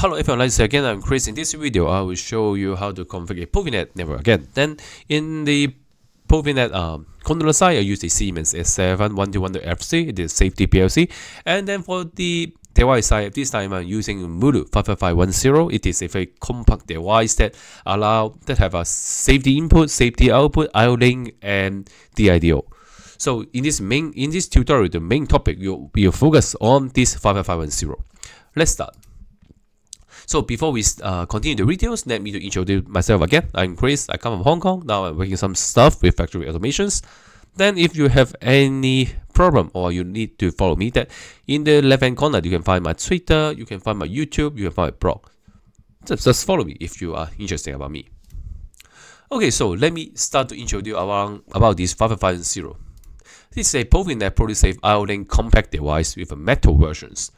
Hello everyone, once again I'm Chris. In this video I will show you how to configure a Profinet network again. Then in the Profinet controller side I use the Siemens.Using it is safety PLC, and then for the device side this time I'm using Murrelektronik 55510. It is a very compact device that have a safety input, safety output, IO-Link and DIDO. So in this tutorial the main topic will focus on this 55510. Let's start. So before we continue the videos, let me to introduce myself again. I'm Chris. I come from Hong Kong. Now I'm working some stuff with factory automations. Then if you have any problem or you need to follow me, that in the left hand corner you can find my Twitter, you can find my YouTube, you can find my blog. Just follow me if you are interested about me. Okay, so let me start to introduce about this 55510. This is a Profinet Profisafe IO-Link compact device with a metal versions.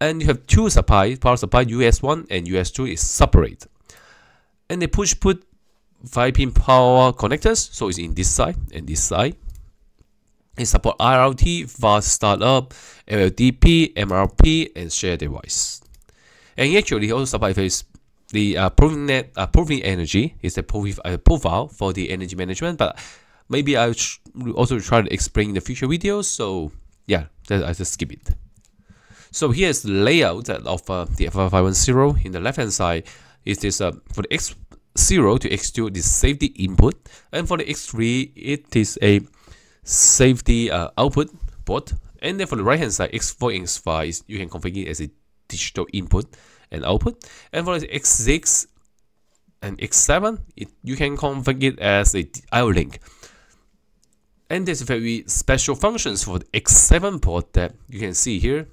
And you have two power supply, US1 and US2 is separate. And they push-put 5-pin power connectors, so it's in this side and this side. It support IRT, fast startup, LLDP, MRP, and share device. And actually it also supports the Profinet Energy is a profile for the energy management, but maybe I'll also try to explain in the future videos, so yeah, I just skip it. So here's the layout of the 55510. In the left hand side is this for the X0 to X2 this safety input, and for the X3 it is a safety output port, and then for the right hand side X4 and X5 you can configure it as a digital input and output, and for the X6 and X7 you can configure it as a IO-Link. And there's very special functions for the X7 port that you can see here.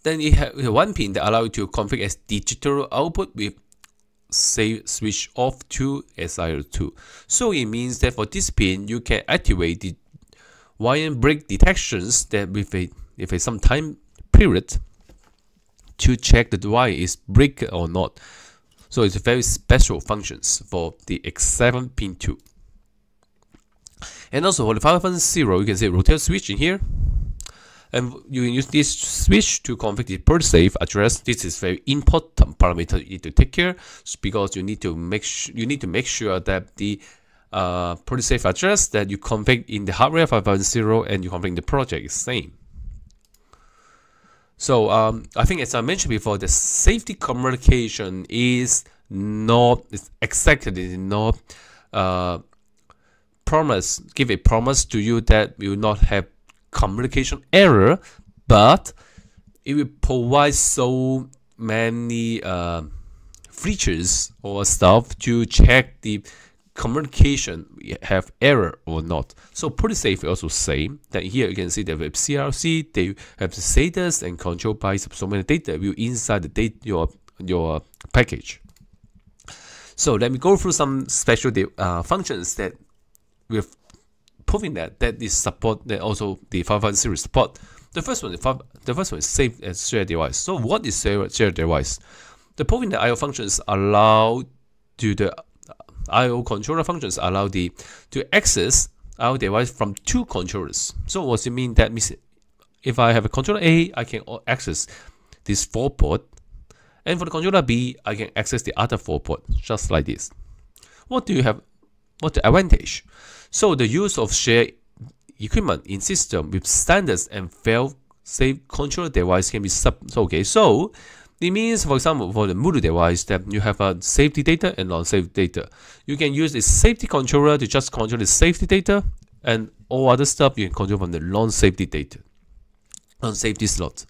Then it has one pin that allows you to configure as digital output with say switch off to SIO2. So it means that for this pin you can activate the wire break detections that with some time period to check that the wire is break or not. So it's very special functions for the X7 pin 2. And also for the 55510 you can see rotate switch in here. And you can use this switch to configure the Profisafe address. This is very important parameter you need to take care, because you need to make sure that the Profisafe address that you configure in the hardware 55510 and you configure in the project is same. So I think as I mentioned before, the safety communication is not give a promise to you that you will not have communication error, but it will provide so many features or stuff to check the communication have error or not. So Profisafe also same that here you can see that with CRC they have the status and control by so many data view inside the data your package. So let me go through some special functions that with Profinet that is support that also the 55510 support. The first one is save as shared device. So what is shared device? The Profinet IO functions allow to the IO controller functions allow to access IO device from two controllers. So what does it mean? That means if I have a controller A, I can access this 4 port, and for the controller B, I can access the other 4 port, just like this. What do you have? What's the advantage? So the use of shared equipment in system with standards and fail-safe control device can be so it means, for example, for the Murrelektronik device that you have a safety data and non-safety data. You can use a safety controller to just control the safety data, and all other stuff you can control from the non-safety data, non-safety slots.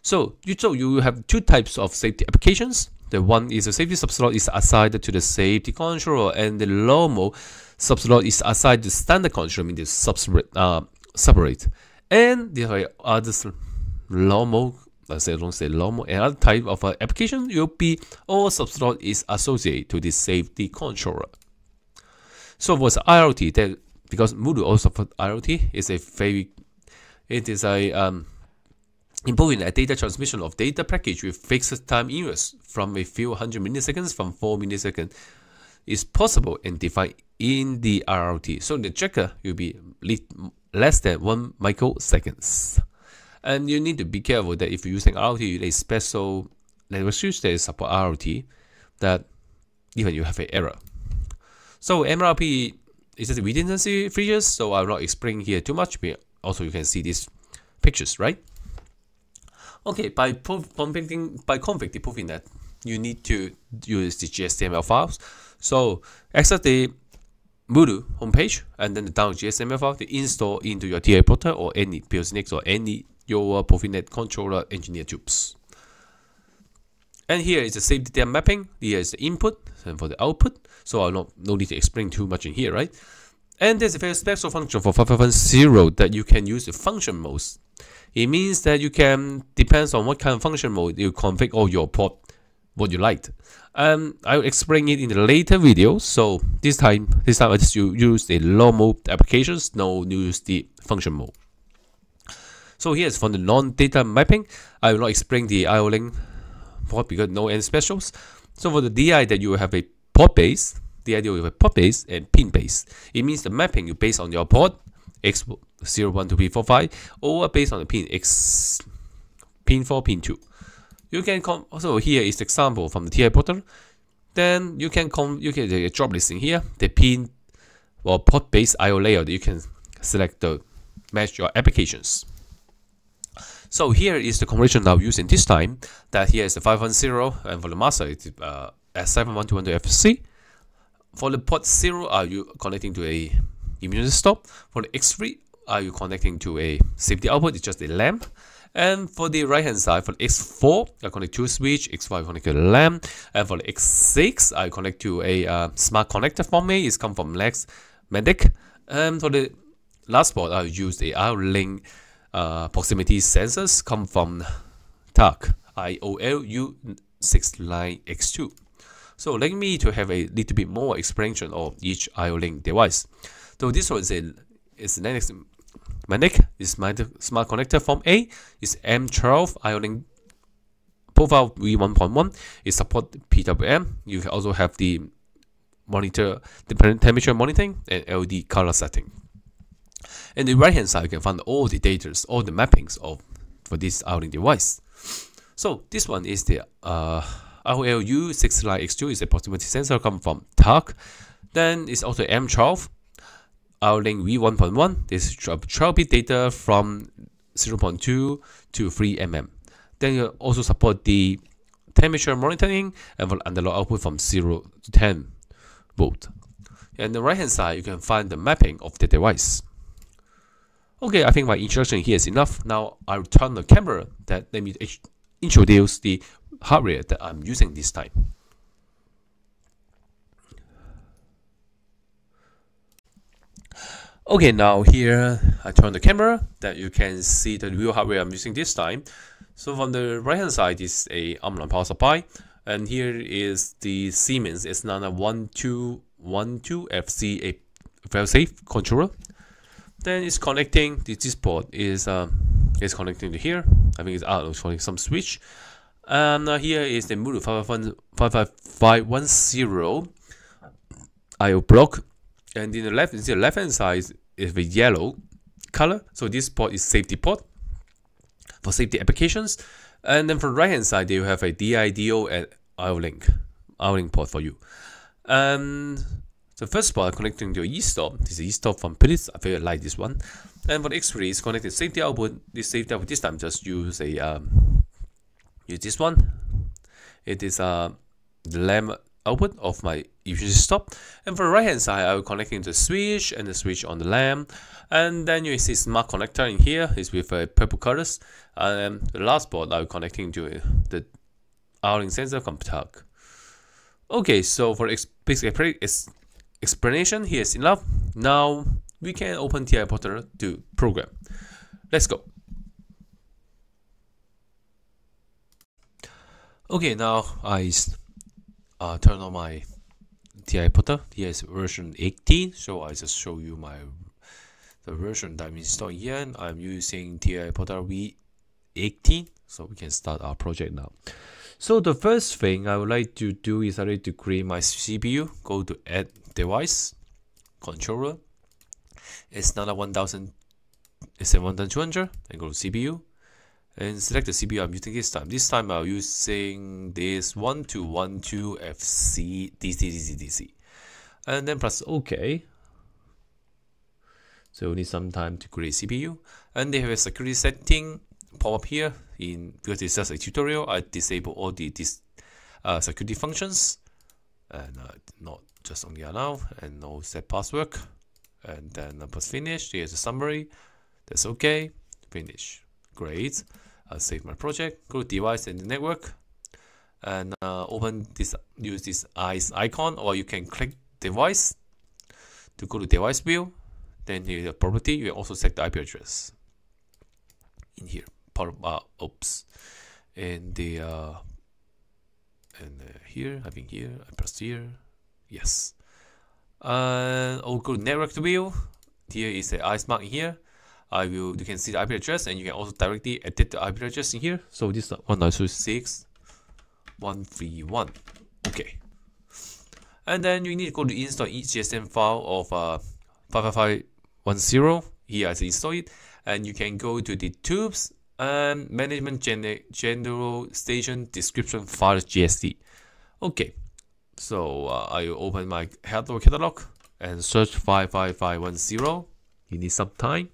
So you have two types of safety applications. The one is the safety subslot is assigned to the safety controller, and the normal subslot is assigned to standard controller, meaning separate. And the other normal, another type of application will be all subslot is associated to the safety controller. So for the IoT, that because Murrelektronik also for IoT is improving a data transmission of data package with fixed time inverse from a few hundred milliseconds from 4 milliseconds is possible and defined in the RRT. So the checker will be less than 1 microseconds. And you need to be careful that if you're using RLT, a special network switch that support RLT, that even you have an error. So MRP is just redundancy features, so I'll not explain here too much, but also you can see these pictures, right? Okay, by configuring the Profinet, you need to use the GSML files. So access the Moodle homepage and then download GSML file to install into your TI plotter or any PLC NIC or any your Profinet controller engineer tubes. And here is the safety data mapping. Here is the input and for the output. So I'll no need to explain too much in here, right? And there's a very special function for 5510 that you can use the function modes. It means that you can, depends on what kind of function mode you configure all your port, what you like. I'll explain it in the later video. So this time I just use the low mode applications, no use the function mode. So here's for the non-data mapping. I will not explain the IO link port because no any specials. So for the DI that you have a port base, the idea of a port base and pin base. It means the mapping you based on your port X01 to P45 or based on the pin X pin 4, pin 2. You can also here is the example from the TI portal. Then you can the drop listing here, the pin or port base IO layout. You can select the match your applications. So here is the configuration now using this time. That here is the 510 and for the master it's S7121 to FC. For the port 0, are you connecting to a emergency stop? For the X3, are you connecting to a safety output? It's just a lamp. And for the right hand side, for the X4, I connect to a switch. X5 connect to the lamp. And for the X6, I connect to a smart connector from me. It's come from Nassmagnet. And for the last port, I use the IO-Link proximity sensors come from Turck IOLU69X2. So let me to have a little bit more explanation of each IO-Link device. So this one is Nassmagnet. Is my smart connector from A. Is M12 IO-Link profile V1.1. It support PWM. You can also have the monitor, the temperature monitoring and LED color setting. And the right hand side, you can find all the data, all the mappings for this IO-Link device. So this one is the IOLU69X2 is a proximity sensor come from Turck. Then it's also M12 IO-Link V1.1. This is 12-bit data from 0.2 to 3 mm. Then you also support the temperature monitoring and for analog output from 0 to 10 volt. And the right hand side, you can find the mapping of the device. Okay, I think my introduction here is enough. Now I'll turn the camera. Let me introduce the hardware that I'm using this time. Okay, now here I turn the camera that you can see the real hardware I'm using this time. So from the right hand side is a online power supply, and here is the Siemens.Using FC a Profisafe controller. Then it's connecting this port is connecting to here. I think it's connecting some switch. And here is the Moodle 55510 IO block. And in the left hand side is the yellow color. So this port is safety port for safety applications. And then from the right hand side, you have a DIDO and IO-Link port for you. And the first port connecting to E-stop. This is E-stop from Profinet. I very like this one. And for the X3 is connected to safety output. This safety output this time just use a use this one. It is the lamp output of my emergency stop. And for the right hand side, I will connecting to the switch and the switch on the lamp. And then you see smart connector in here is with purple colors. And the last port I will connecting to the IO-Link sensor from Turck. Okay, so for basic explanation here is enough. Now we can open TI portal to program. Let's go. Okay, now I turn on my TI portal. Here is version 18. So I just show you the version that I'm installing here. And I'm using TI portal V18. So we can start our project now. So the first thing I would like to do is I need to create my CPU. Go to Add Device, Controller. It's not a 1200, and go to CPU. and select the CPU I'm using this time. This time I'm using this 1212FC DC, and then press OK. So we need some time to create CPU, and they have a security setting pop up here. Because it's just a tutorial, I disable all the security functions, and not just only allow, and no set password, and then press finish. Here's a summary. That's okay. Finish. Great. I'll save my project. Go to device and the network, and open this. Use this eyes icon, or you can click device to go to device view. Then here the property. You can also set the IP address in here. Oops. And the here, I think here, I press here. Yes. I'll go to network view. Here is the ice mark in here. You can see the IP address, and you can also directly edit the IP address in here. So this is 192.168.131. Okay. And then you need to go to install each GSM file of 55510. Here I install it, and you can go to the tubes and management general station description file GSD. Okay. So I will open my hardware catalog and search 55510. You need some time.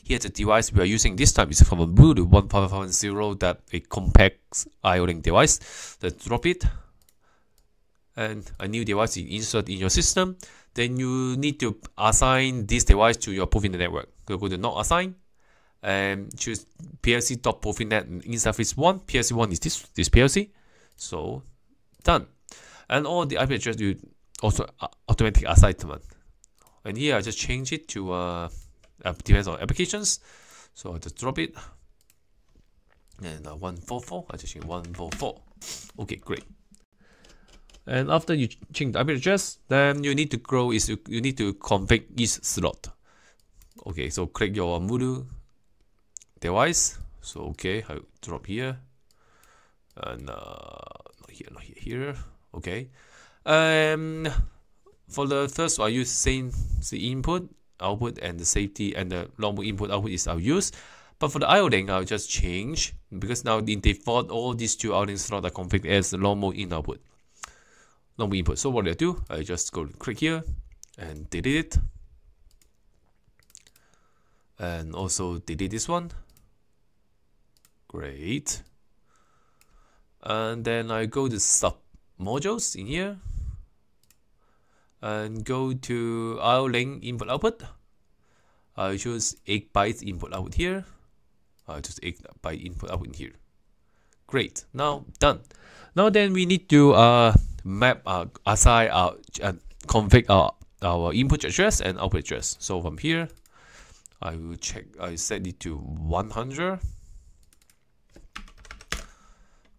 Here's the device we are using this time. Is from a Bluetooth 15510, that a compact I/O link device. Let's drop it, and a new device is inserted in your system. Then you need to assign this device to your Profinet network. Go to not assign, and choose PLC.Profinet interface 1. PLC 1 is this PLC. So done. And all the IP address you also automatic assignment. And here I just change it to depends on applications. So I just drop it. And 144, I just change 144. Okay, great. And after you change the IP address, then you need to you need to configure each slot. Okay, so click your Moodle device. So okay, I drop here, and not here. Okay. For the first one, I use same the input, output, and the safety, and the normal input output is I'll use. But for the I/O link, I'll just change, because now in default all these two I/O link slots are configured as the normal in output, normal input. So what I do, I just go click here and delete it, and also delete this one. Great. And then I go to sub modules in here, and go to I/O link input output. I choose 8 bytes input output here. I choose 8 byte input output in here. Great. Now done. Now then we need to map assign configure our input address and output address. So from here, I will check. I set it to 100.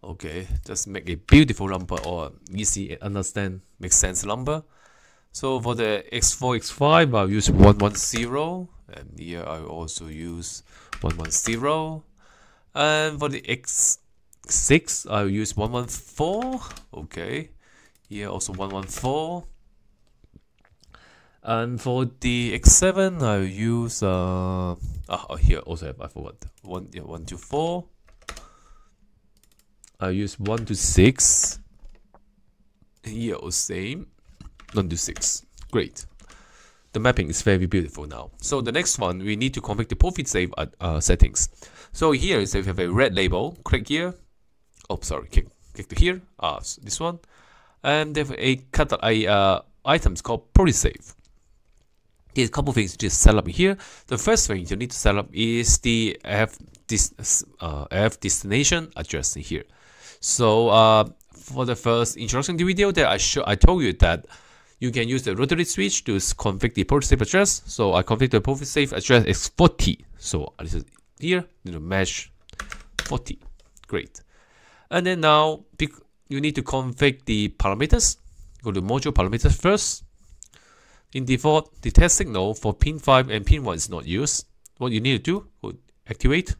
Okay, just make a beautiful number, or easy understand, make sense number. So for the X4, X5, I'll use 110, and here I also use 110. And for the X6, I'll use 114. Okay, here also 114. And for the X7, I'll use here also I forgot 124. I use 126. Here also same. 126. Great. The mapping is very beautiful now. So the next one, we need to configure the Profisafe settings. So here is if you have a red label, click here. Oh, sorry, click to here. This one, and they have a items called Profisafe. There's a couple things to just set up here. The first thing you need to set up is the F destination address in here. So for the first introduction video there, I told you that you can use the rotary switch to configure the Profisafe address. So I configured the Profisafe address is 40. So this is here, match 40. Great. And then now you need to configure the parameters. Go to module parameters first. In default, the test signal for pin 5 and pin 1 is not used. What you need to do, go activate,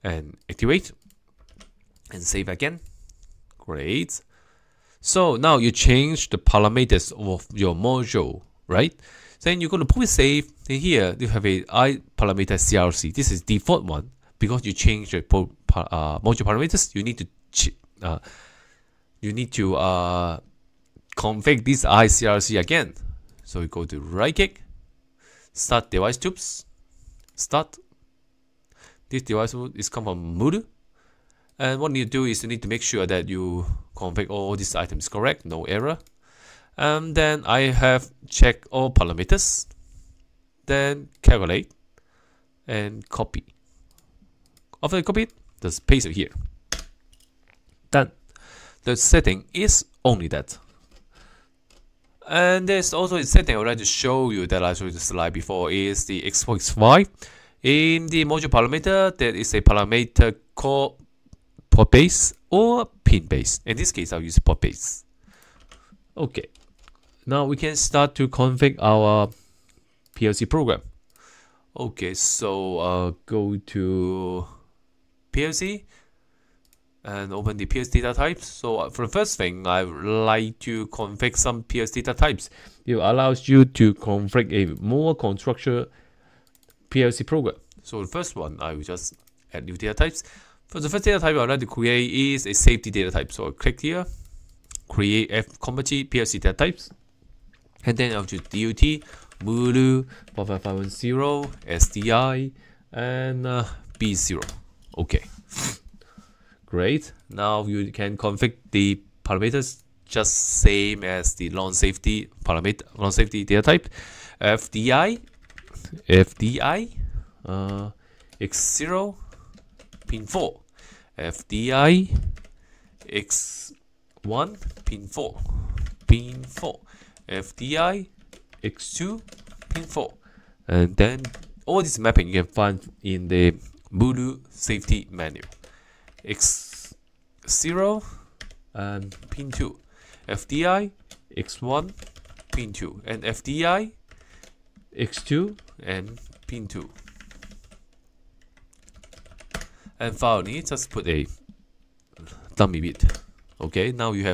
and save again. Great. So now you change the parameters of your module, right? Then you go to Profisafe, and here you have a I parameter CRC. This is default one, because you change the module parameters, you need to configure this ICRC again. So you go to right click, start device tubes, start. This device is come from Moodle, and what you do is you need to make sure that you configure all these items correct, no error. And then I have checked all parameters, then calculate and copy. After I copy it, just paste it here. Done. The setting is only that. And there's also a setting I would like to show you that I showed you the slide before, is the X4, X5. In the module parameter, there is a parameter called port base or pin base. In this case, I'll use port base. Okay. Now we can start to configure our PLC program. Okay, so go to PLC and open the PLC data types. So for the first thing, I would like to configure some PLC data types. It allows you to configure a more constructed PLC program. So the first one, I will just add new data types. For the first data type I would like to create is a safety data type. So I'll click here, create F-Compati PLC data types, and then I'll do DOT, Moodle, 45510, SDI, and B0. Okay, great. Now you can configure the parameters just same as the non-safety parameter, non-safety data type. FDI, X0, pin 4, FDI, X1, pin 4, FDI, X2, pin 4. And then all this mapping you can find in the Moodle safety manual. X0 and pin 2, FDI, X1, pin 2, and FDI, X2 and pin 2. And finally, just put a dummy bit. Okay, now you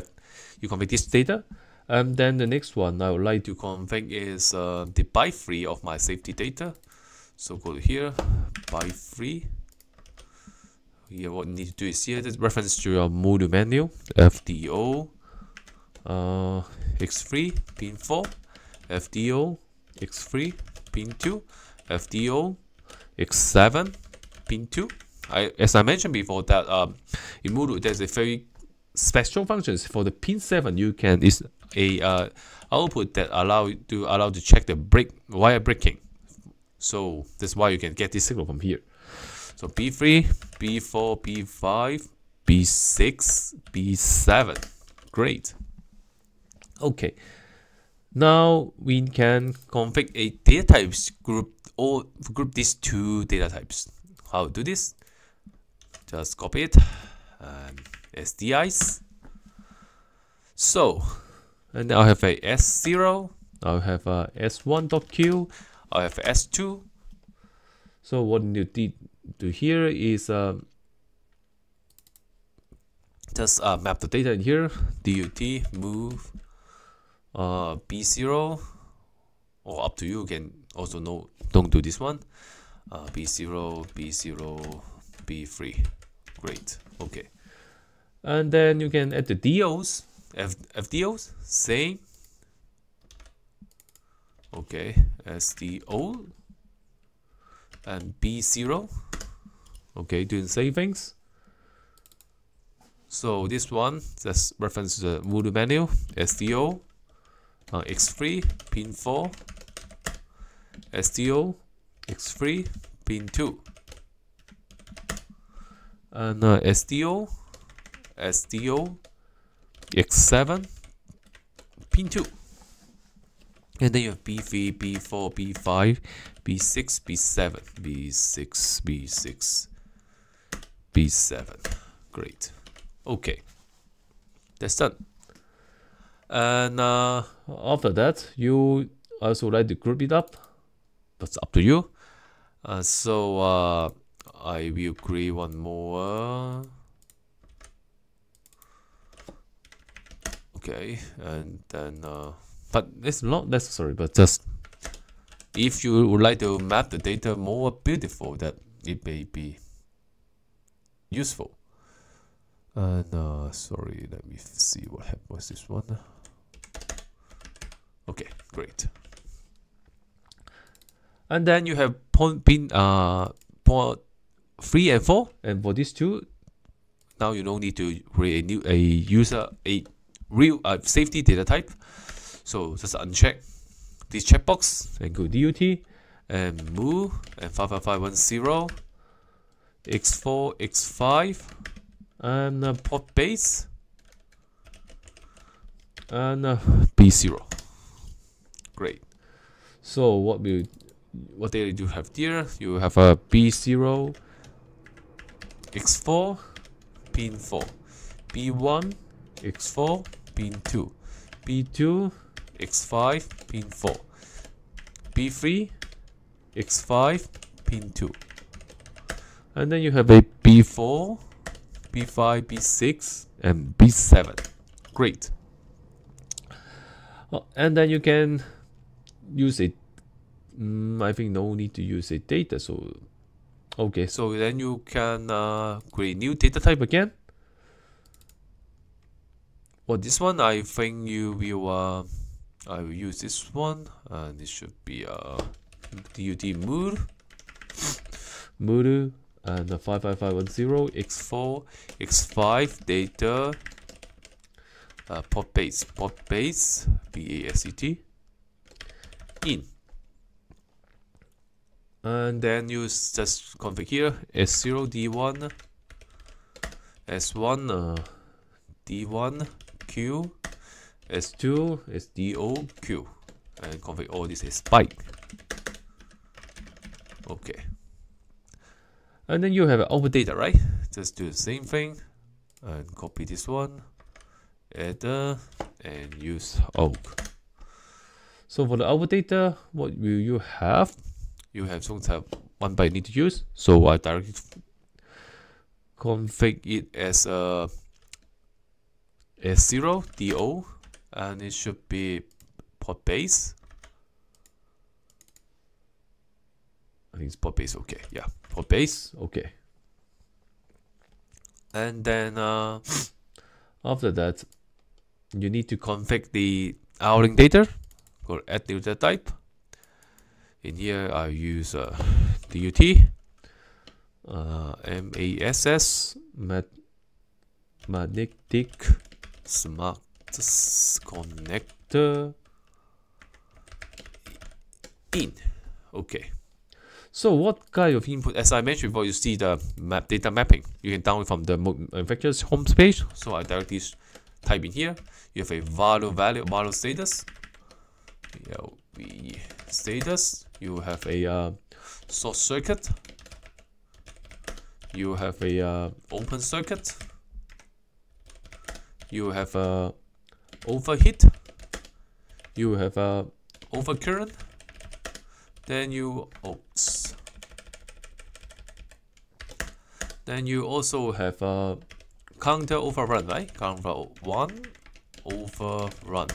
configure this data. And then the next one I would like to configure is the byte free of my safety data. So go to here, byte free. Here, what you need to do is here, this reference to your Moodle manual, FDO, X3, pin 4, FDO, X3, pin 2, FDO, X7, pin 2. As I mentioned before, that in Moodle there's a very special functions for the pin 7. You can is a output that allow to check the wire breaking. So that's why you can get this signal from here. So B3, B4, B5, B6, B7. Great. Okay. Now we can configure a data types group or group these two data types. How to do this? Just copy it and SDIs. So, and I have a S0, I have a S1.Q, I have a S2. So what you need to do here is just map the data in here. DUT move B0, or up to you. You can also don't do this one. B0, B0, B3. Great. Okay. And then you can add the DOs, FDOs, same. Okay, SDO and B0. Okay, doing the same things. So this one just reference the Moodle manual, SDO, X3, pin 4, SDO, X3, pin 2, and SDO, X7, pin 2. And then you have B3, B4, B5, B6, B7, B6, B6, B7. Great. Okay. That's done. And after that, you also like to group it up. That's up to you. So I will create one more. Okay, and then but it's not necessary, but just if you would like to map the data more beautiful, that it may be useful. And sorry, let me see what happened with this one. Okay, great. And then you have port 3 and 4, and for these two, now you don't need to create a real safety data type. So just uncheck this checkbox and go DUT and move and 55510 X4 X5 and port base and B0. Great. So what data do you have here? You have a B0 X4 pin 4, B1 X4 pin 2, B2 X5 pin 4, B3 X5 pin 2, and then you have a B4, B5, B6 and B7. Great. And then you can use it. I think no need to use a data. So okay, so then you can create new data type again. Well, this one I think you will I will use this one, and this should be DUT Muru and 55510 X4 X5 data port base BASET in, and then you just configure here S0 D1 S1 D1 Q S2 SDO Q, and configure all this as spike. Okay, and then you have an output data, right? Just do the same thing and copy this one, enter, and use oak. So for the output data, what will you have? You have don't have one byte need to use, so I directly configure it as a S0 DO, and it should be port base. I think it's port base. Okay, yeah, port base. Okay, and then after that, you need to configure the outing data. Go add data type. In here, I use DUT MASS magnetic smart connector in. Okay. So what kind of input? As I mentioned before, you see the data mapping. You can download from the manufacturer's homepage. So I directly type in here. You have a value status. Status. You have a short circuit. You have a open circuit. You have a overheat. You have a overcurrent. Then you Then you also have a counter overrun, right? Counter 1 overrun.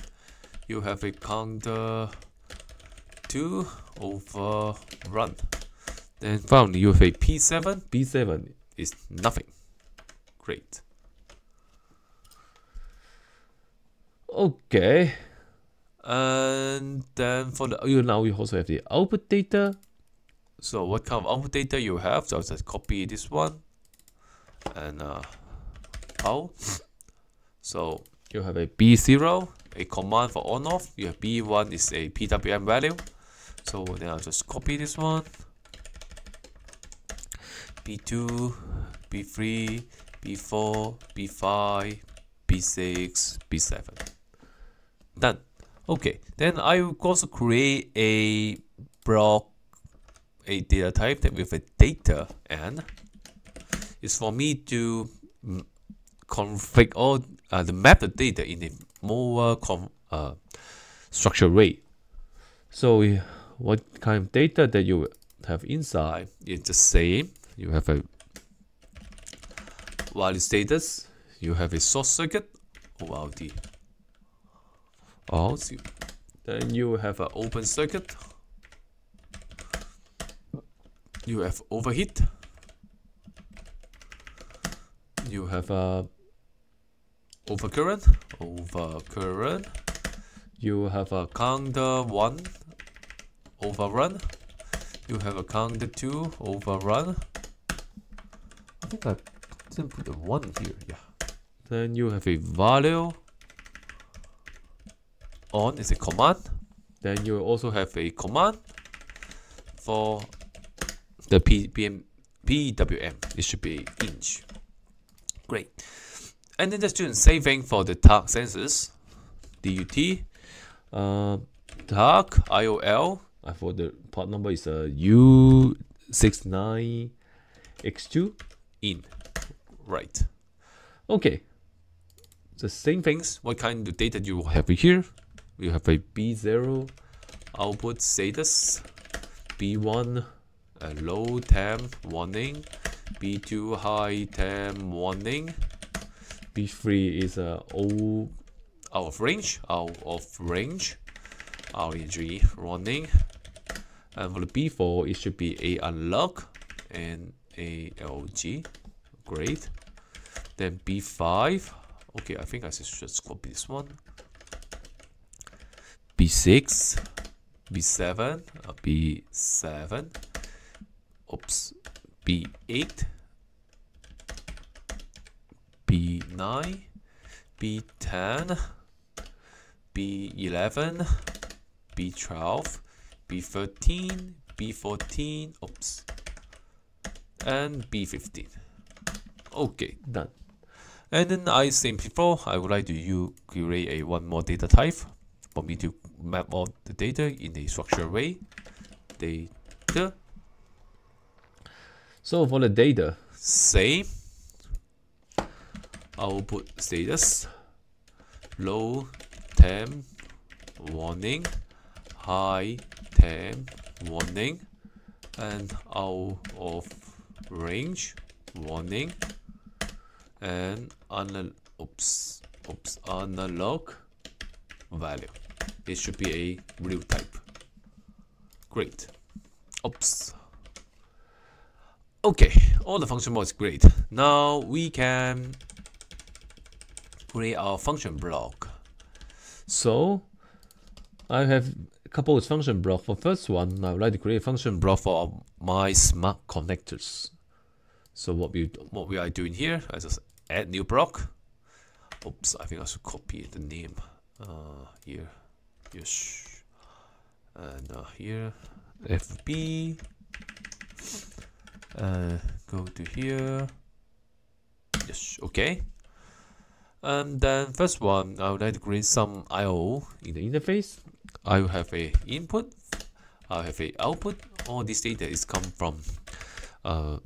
You have a counter 2 overrun. Then finally you have a P7. P7 is nothing. Great. Okay. And then for the now you also have the output data. So what kind of output data you have? So I'll just copy this one and out. So you have a B0, a command for on off. You have B1 is a PWM value. So then I'll just copy this one. B2, B3, B4, B5, B6, B7. Done. Okay, then I will also create a block, a data type that with a data and is for me to configure all the map the data in a more structured way. So what kind of data that you have inside is the same. You have a while status, you have a short circuit ORD. Then you have an open circuit. You have overheat. have a overcurrent. You have a counter 1 overrun. You have a counter 2 overrun. I think I didn't put the 1 here. Yeah. Then you have a value on is a command. Then you also have a command for the PWM. It should be inch. Great. And then just doing the same thing for the Turck sensors. DUT. Turck IOL. I thought the part number is U69X2 in. Right. Okay. The same things. What kind of data you have here? You have a B0 output status, B1 a low temp warning, B2 high temp warning, B3 is a out of range, RNG warning, and for the B4 it should be A unlock and ALG. Great. Then B5. Okay, I think I should copy this one. B6, B7, B7, oops, B8, B9, B10, B11, B12, B13, B14, oops, and B15. Okay, done. And then I same before, I would like to create a one more data type for me to map all the data in a structured way. Data. So for the data, same. Output status, low temp warning, high temp warning, and out of range warning, and analog value. It should be a real type. Great. Oops. Okay, all the function mode is great. Now we can create our function block. So I have a couple of function blocks. For first one, I would like to create a function block for my smart connectors. So what we are doing here, I just add new block. Oops, I think I should copy the name here. Yes, and here FB. Go to here. Yes, okay. And then first one, I would like to create some I/O in the interface. I will have a input. I have a output. All this data is come from our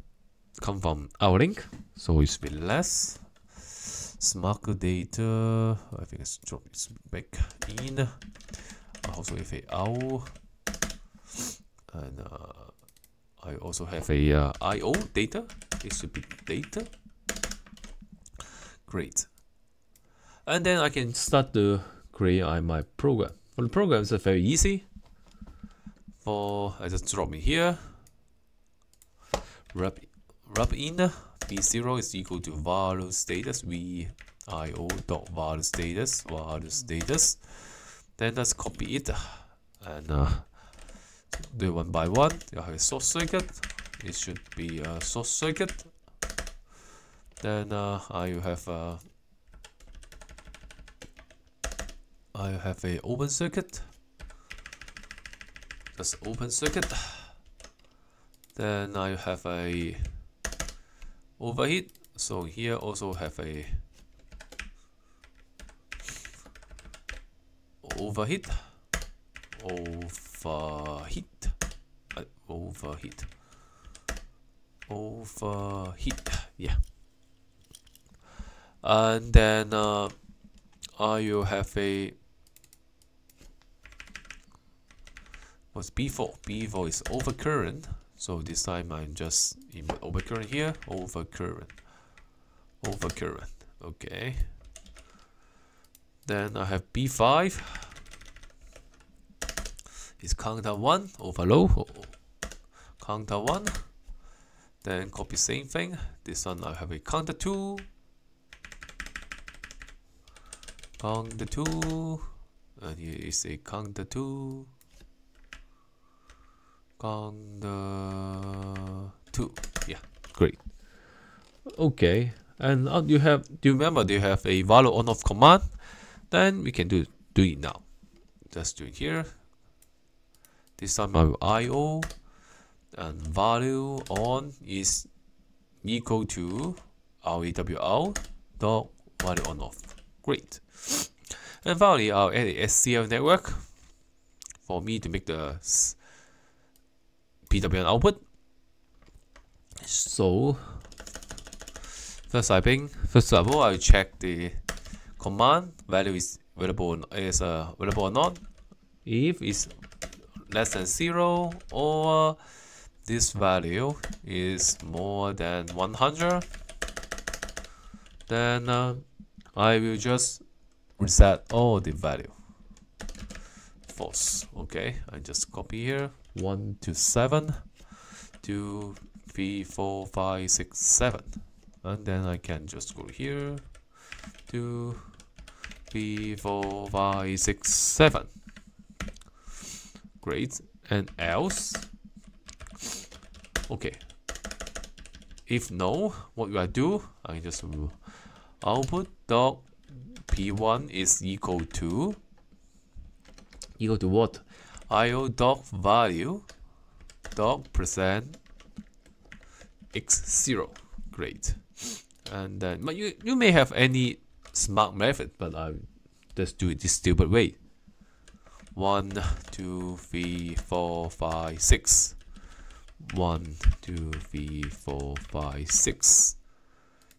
link, so it's a bit less. Smart data. I think let's drop this back in. I also have a OW, and I also have a I/O data. It should be data. Great. And then I can start to create my program. For the program, it's very easy. I just drop in here. Wrap in v0 is equal to value status vio dot value status. Then let's copy it and do it one by one. You have a source circuit. It should be a source circuit. Then I have a open circuit. That's open circuit. Then I have a overheat. So here also have a overheat. Yeah. And then I will have a what's B4? B4 is overcurrent. So this time I'm just in overcurrent here. Overcurrent. Okay. Then I have B5. It's counter 1 overload. Counter 1. Then copy same thing. This one I have a counter 2 count the 2, and here is a count the 2, count the 2. Yeah, great. Okay, and do you remember you have a value on off command? Then we can do it now. Just do it here. This time I will IO, and value on is equal to REW out dot value on off. Great. And finally, I'll add a SCL network for me to make the PWM output. So first of all, I'll check the command value is available or not. If it's less than 0 or this value is more than 100, then I will just reset all the value false. Okay, I just copy here 1 to 7, 2, 3, 4, 5, 6, 7, and then I can just go here 2, 3, 4, 5, 6, 7. Great. And else, okay, if no, what do I do? I just will output dot p1 is equal to what? IO dot value dot percent x0. Great. And then, but you may have any smart method, but I just do it this stupid way. 1, 2, 3, 4, 5, 6. 1, 2, 3, 4, 5, 6.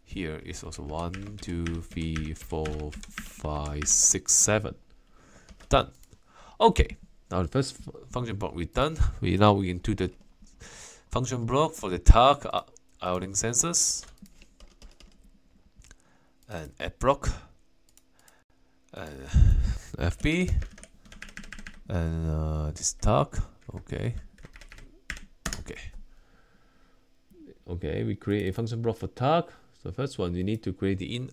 Here is also 1, 2, 3, 4, 5, 6, 7. Done. Okay. Now the first function block we're done. We can do the function block for the Turck outing sensors. And add block. And FB. And this Turck. Okay. We create a function block for Turck. So first one, we need to create the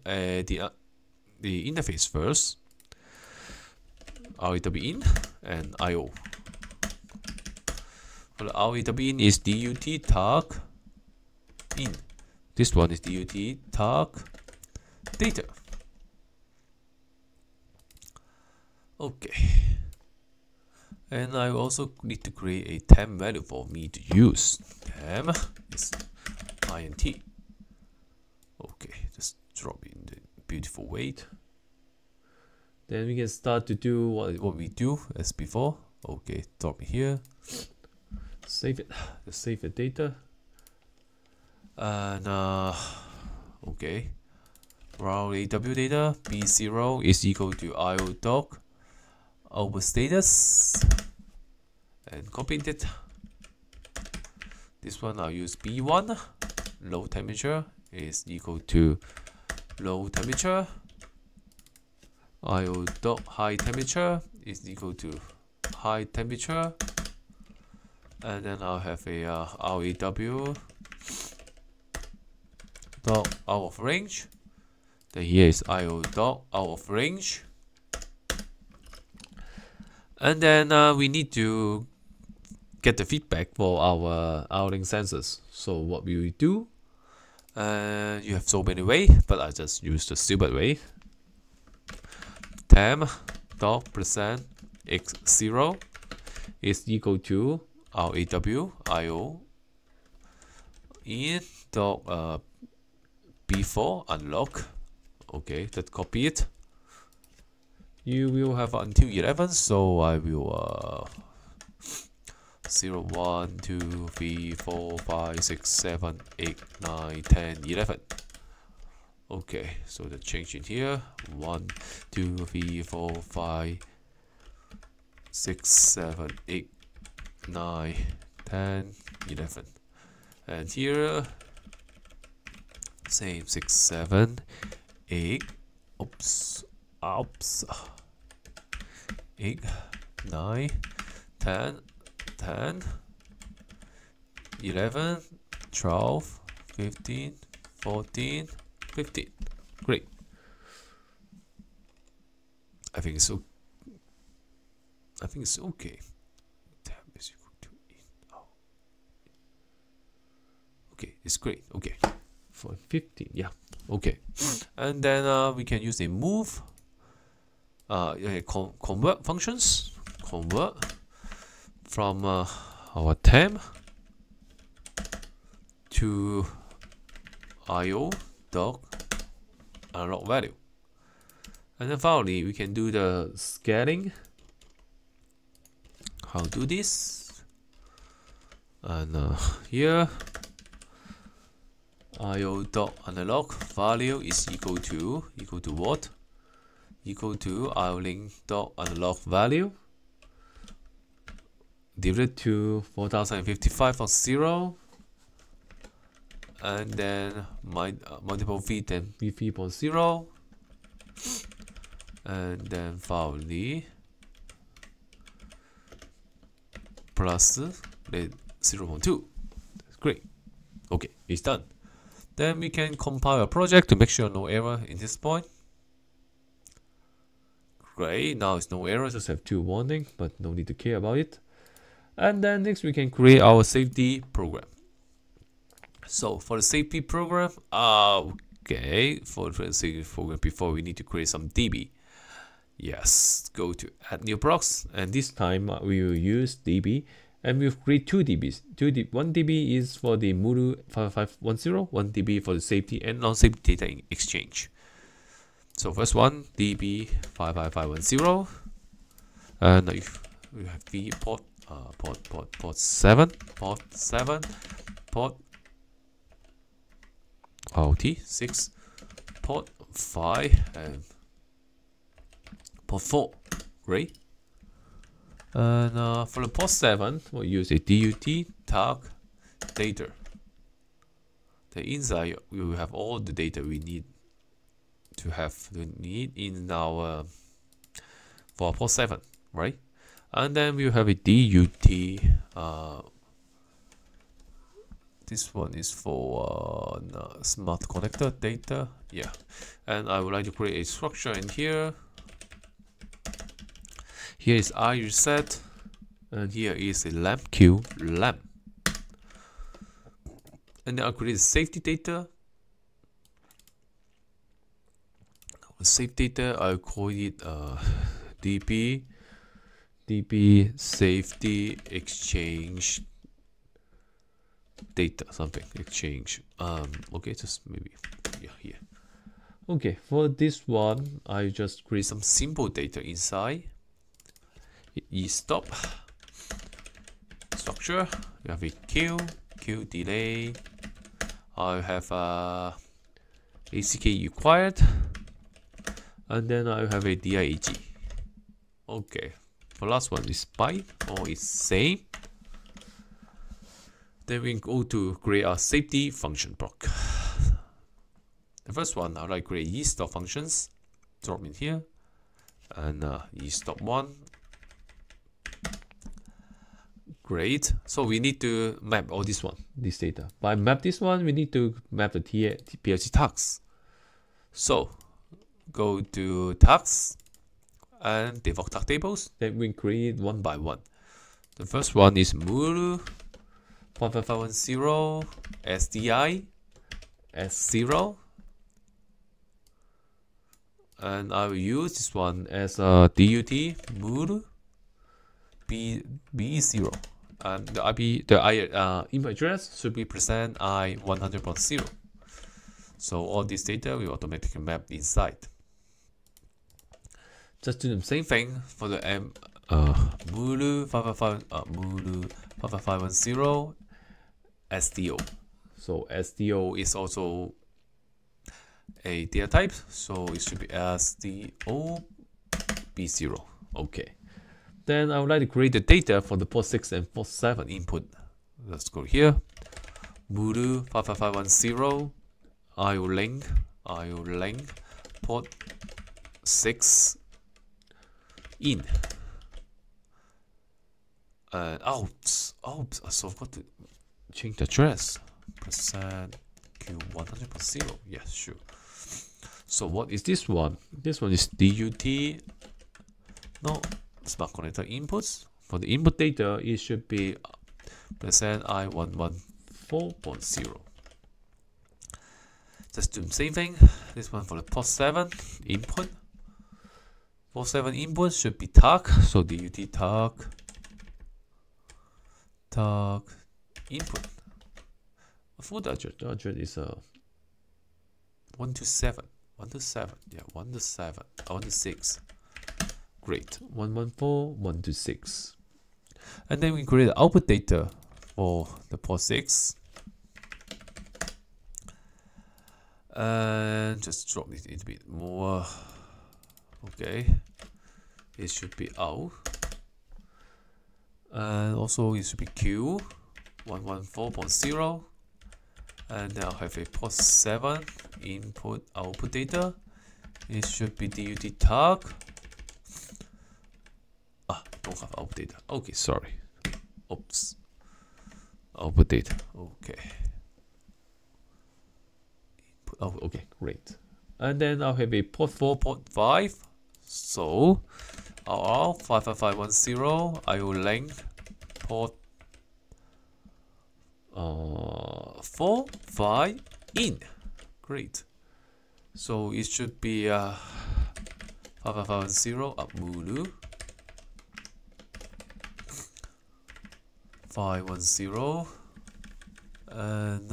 interface first. REW in and IO. For the REW in is DUT Turck in. This one is DUT Turck data. Okay. And I also need to create a temp value for me to use. Temp is int. Okay, just drop in the beautiful weight. Then we can start to do what we do as before. Okay, drop it here. Save it. Just save the data. And okay. Round AW data B0 is equal to IO doc over status. And copy it. This one I'll use B1. Low temperature is equal to low temperature. IO dot high temperature is equal to high temperature. And then I'll have a REW dot out of range. Then here is IO dot out of range. And then we need to get the feedback for our outing sensors. So what we will do, you have so many ways, but I just use the stupid way. Temp dot percent x0 is equal to REW IO in dot B4 unlock. Okay, let's copy it. You will have until 11, so I will 0, 1, 2, 3, 4, 5, 6, 7, 8, 9, 10, 11. Okay, so the change in here 1, 2, 3, 4, 5, 6, 7, 8, 9, 10, 11. And here same 6, 7, 8, oops, 8, 9, 10, 10, 11, 12, 15, 14, 15. Great. I think it's okay. I think it's okay. Tab is equal to okay, it's great. Okay, for 15, yeah, okay. And then we can use a move. Convert functions. Convert from our temp to IO doc analog value. And then finally, we can do the scaling. How to do this? And here, IO dot analog value is equal to what? Equal to IO link dot analog value divided to 4055 for 0, and then multiple v then v3.0, and then finally plus 0.2. That's great. Okay, it's done. Then we can compile a project to make sure no error in this point. Great, now it's no error, just have 2 warning, but no need to care about it. And then next we can create our safety program. So for the safety program, okay, for the safety program, before we need to create some DB. Yes, go to add new blocks, and this time we will use DB, and we'll create 2 DBs. One DB is for the Muru 5510, one DB for the safety and non-safety data exchange. So first one, DB 55510, and we have the port 7, port RT 6, port 5, and port 4, right? And for the port 7, we'll use a DUT Turck data. The inside we will have all the data we need to have in our for port 7, right? And then we will have a DUT. This one is for smart connector data, yeah. And I would like to create a structure in here. Here is I reset, and here is a lamp queue lamp. And then I'll create safety data. Safety data, I'll call it DB safety exchange data, something exchange. Okay, just maybe here. Okay, for this one, I just create some simple data inside. E-stop structure. You have a queue delay. I have ACK required, and then I have a DIAG. Okay, for last one is byte or is same. Then we go to create our safety function block. The first one, I like create e-stop functions. Drop in here, and e-stop 1. Great. So we need to map all this data. By map this one, we need to map the PLC tasks. So go to tasks and default task tables. Then we create one by one. The first one is Muru 5510 SDI S0, and I will use this one as a DUT Muru B0, and the email address should be present I100.0. So all this data will automatically map inside. Just do the same thing for the Muru 5510 SDO. So SDO is also a data type, so it should be SDO B0. Okay. Then I would like to create the data for the port 6 and port 7 input. Let's go here. Muru 5510 IO link port 6 in. And oops, I forgot to change the address. Percent Q100.0. Yes, sure. So what is this one? This one is DUT No, smart connector inputs. For the input data, it should be percent I114.0. Just do the same thing. This one for the port 7 input. Port 7 input should be Turck. So DUT Turck input. For the address is 1 to 7. 1 to 7. Yeah, 1 to 7. 1 to 6. Great. 114, 1 to 6. And then we create the output data for the port 6. And just drop it a little bit more. Okay. It should be out. And also it should be Q 114.0. And then I'll have a port 7 input output data. It should be DUT Turck. Don't have output data. Okay, sorry. Oops. Output data. Okay. Oh, okay, great. And then I'll have a port 4, port 5. So, RR 55510. I will link port 4, 5 in. Great. So it should be 5510 up Mulu. 510 and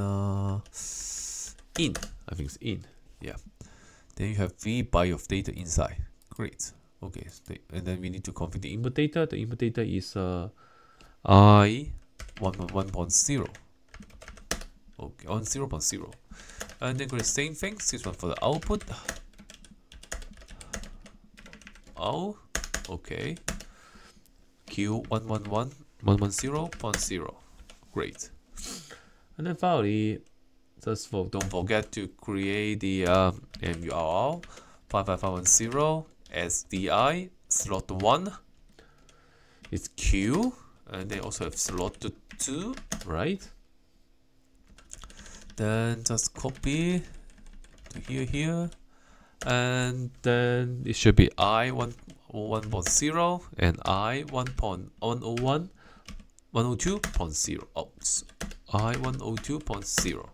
in. I think it's in. Yeah. Then you have V byte of data inside. Great. Okay. And then we need to configure the input data. The input data is I 1.1.0. Okay, on 0.0. And then the same thing. This one for the output. Oh, okay. Q 110.0. Great. And then finally, don't forget to create the MURL 55510 SDI slot 1. It's Q, and they also have slot 2, right? Then just copy to here, and then it should be I 1.0 and I 102.0. Oops, I 102.0.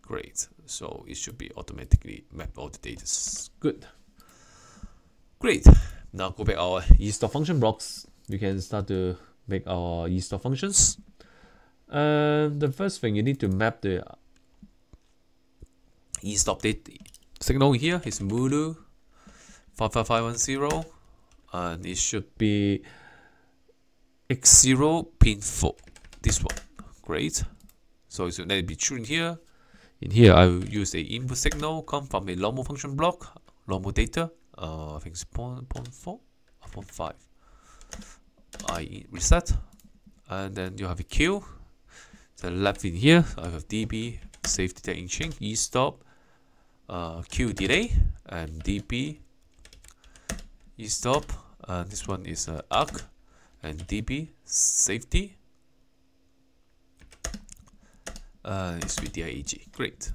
Great. So it should be automatically map all the data. Good. Great. Now go back our eStop function blocks. We can start to make our eStop functions. And the first thing, you need to map the eStop data signal here is Mulu 55510, and it should be X0 pin 4. This one. Great. So it should let it be true in here. In here, I will use a input signal come from a normal function block, normal data. I think it's 0.4 or 0.5. I reset, and then you have a Q. The left in here, I have DB save data in chain eStop, Q delay, and DB eStop. This one is ARC and DB safety. It's with DIAG. Great.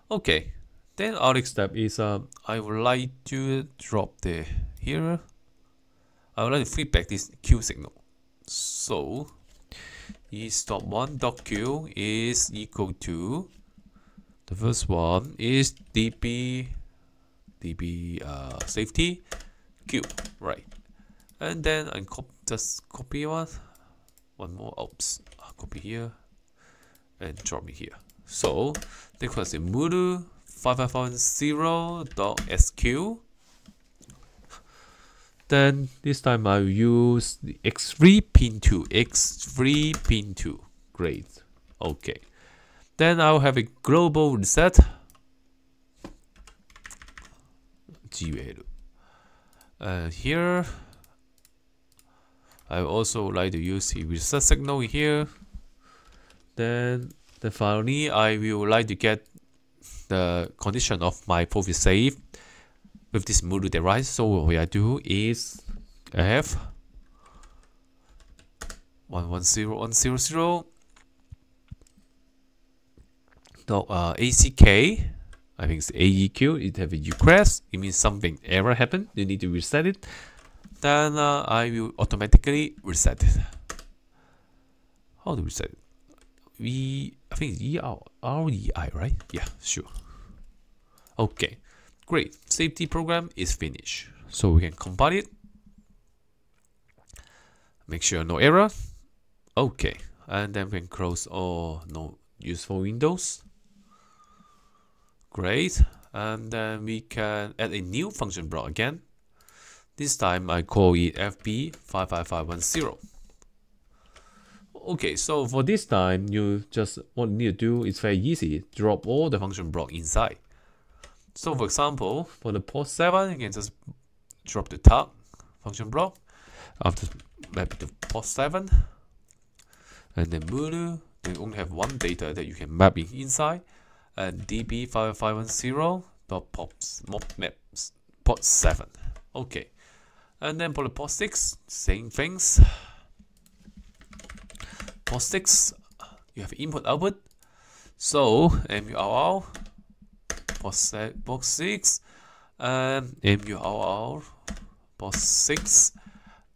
Okay. Then our next step is I would like to drop the here. I would like to feedback this Q signal. So eStop1.q is equal to the first one is DB safety Q, right? And then I just copy one more. Oops, copy here and drop it here. So this was a Mulu 5510.sq. Then this time I will use the X3 pin 2. X3 pin 2. Great. Okay. Then I'll have a global reset. GL. And here I also like to use the reset signal here. Then finally I will like to get the condition of my Profisafe with this Mulu device. So what I do is I have 110100 ACK. I think it's AEQ. It have a request. It means something error happened. You need to reset it. then I will automatically reset it. How to reset it? I think it's REI, right? Yeah, sure. Okay, great. Safety program is finished. So we can compile it. Make sure no error. Okay, and then we can close all no useful windows. Great, and then we can add a new function block again. This time I call it FB55510. Okay, so for this time, what you need to do is very easy. Drop all the function block inside. So for example, for the port 7, you can just drop the Turck function block after map to port 7, and then Muru. Then you only have one data that you can map inside, and DB5510.pops port 7. Okay, and then for the port 6, same things. Port 6, you have input output. So MURL port 6 and MURL port 6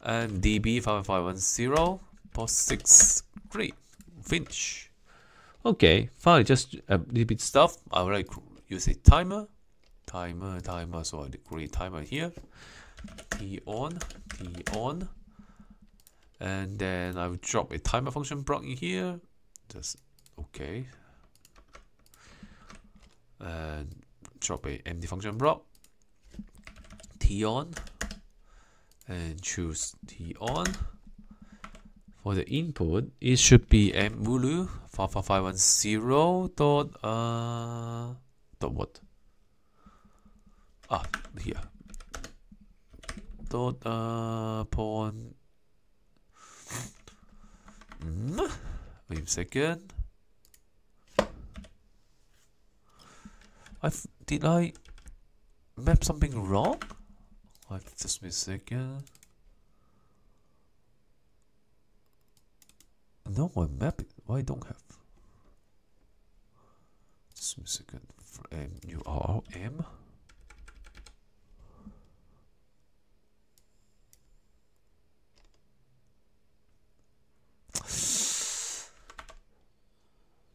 and DB5510 port 6. Great, finish. Okay, finally just a little bit stuff. I would like to use a timer. So I create timer here. T on. And then I will drop a timer function block in here. Just okay. And drop a empty function block. T on. And choose T on. For the input, it should be mulu 55510 dot what? Here. Pawn. Wait a second. Did I map something wrong? Just wait a second. No, I map it. Why don't have? Just wait a second. MURM.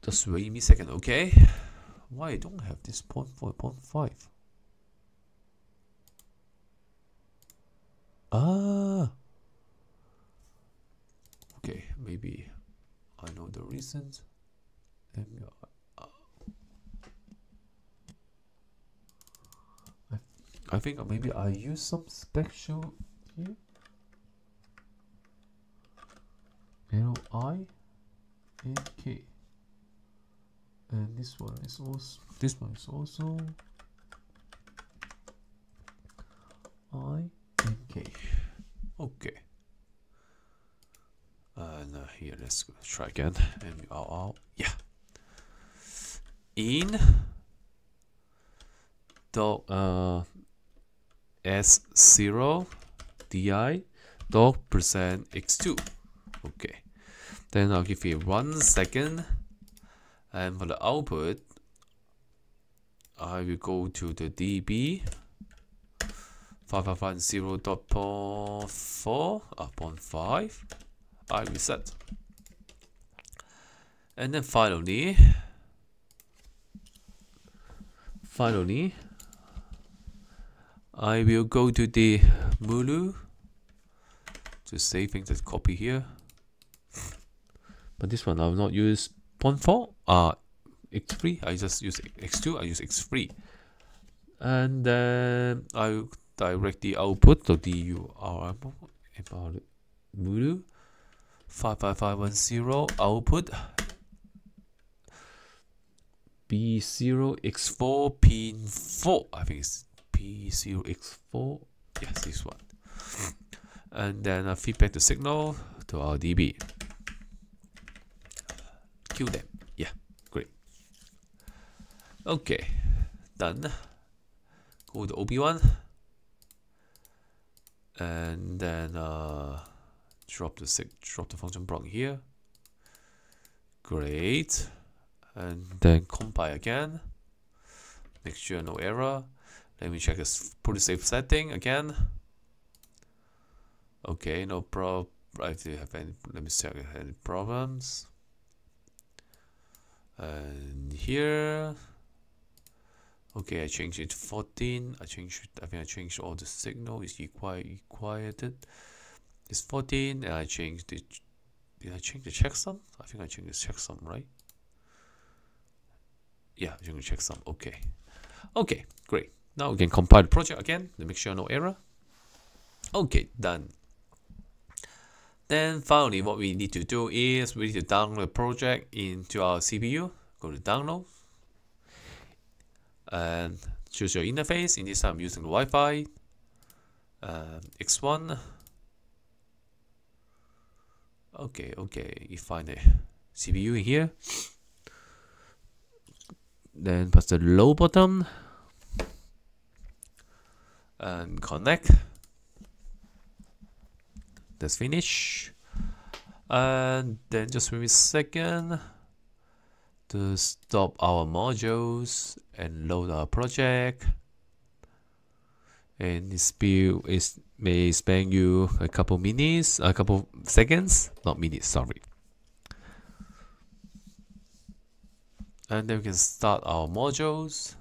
Just wait me a second, okay? Why I don't have this 0.4, 0.5? Okay, maybe I know the reasons. I think maybe I use some special here. LI and K. And this one is also I and K. Okay. And here let's try again. MURL. Yeah. In dot S0 DI dot %x2. Okay. Then I'll give you 1 second. And for the output, I will go to the DB 5510.4.5. I reset. And then finally, I will go to the Mulu to save things as copy here. But this one I will not use 0.4 x3. I just use x2. I use x3, and then I will direct the output to DURM Mulu 55510 output B0x4 pin 4. I think it's B0x4. Yes, this one. And then feedback the signal to our DB. Cue them. Yeah, great. Okay, done. Go to OB1 and then drop the function block here. Great. And then compile again. Make sure no error. Let me check this Profisafe setting again. Okay, no problem. If you have any, let me check any problems. And here, okay, I changed it to 14. I think I changed all the signal. Is required. It's 14, and I changed it. Did I change the checksum? I think I changed the checksum, right? Yeah, I'm going to check some. Okay. Okay, great. Now we can compile the project again to make sure no error. Okay, done. Then finally, what we need to do is we need to download the project into our CPU. Go to download and choose your interface. In this time, I'm using the Wi-Fi. X1. Okay. You find the CPU in here. Then press the low button and connect. Let's finish. And then just wait a second to stop our modules and load our project. And this build may spend you a couple minutes, a couple seconds, not minutes, sorry. And then we can start our modules.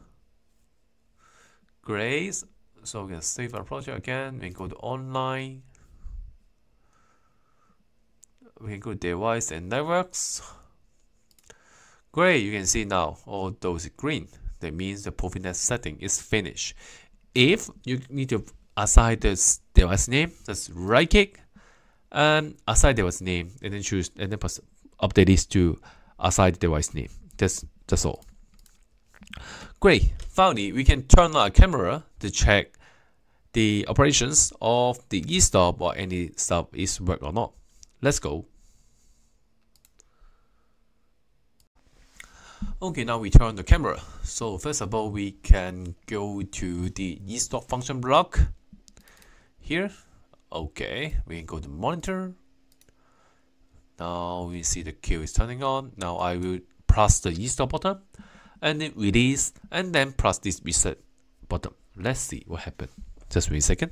Great. So we can save our project again. We can go to online. We can go to device and networks. Great. You can see now all those green. That means the Profinet setting is finished. If you need to assign this device name, just right click and assign device name, and then choose and then press update this to assign the device name. That's all. Great. Finally, we can turn on our camera to check the operations of the e-stop or any stop is work or not. Let's go. Okay, now we turn on the camera. So first of all, we can go to the e-stop function block here. Okay, we can go to monitor. Now we see the queue is turning on. Now I will press the e-stop button and then release and then press this reset button. Let's see what happened. Just wait a second.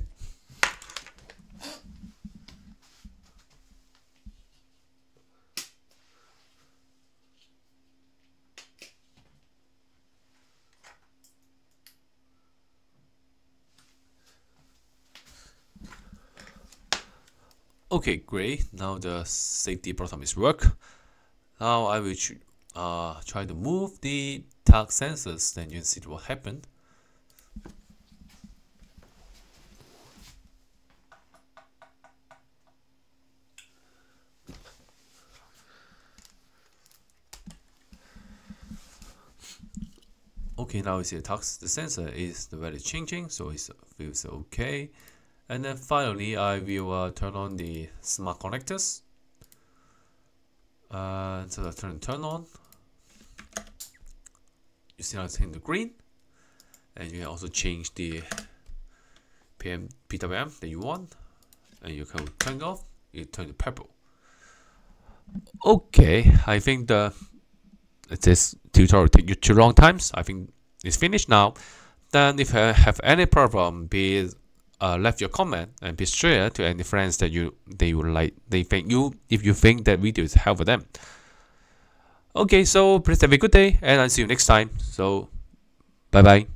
Okay, great. Now the safety button is work. Now I will try to move the Turck sensors, then you can see what happened. Okay, now we see the sensor is the value changing, so it feels okay. And then finally, I will turn on the smart connectors. So I turn on. You see now it's in the green, and you can also change the PWM that you want, and you can turn it off. You turn to purple. Okay, I think this tutorial take you too long times. I think it's finished now. Then if you have any problem, please left your comment and be share to any friends that if you think that video is helpful for them. Okay, so please have a good day and I'll see you next time. So bye bye.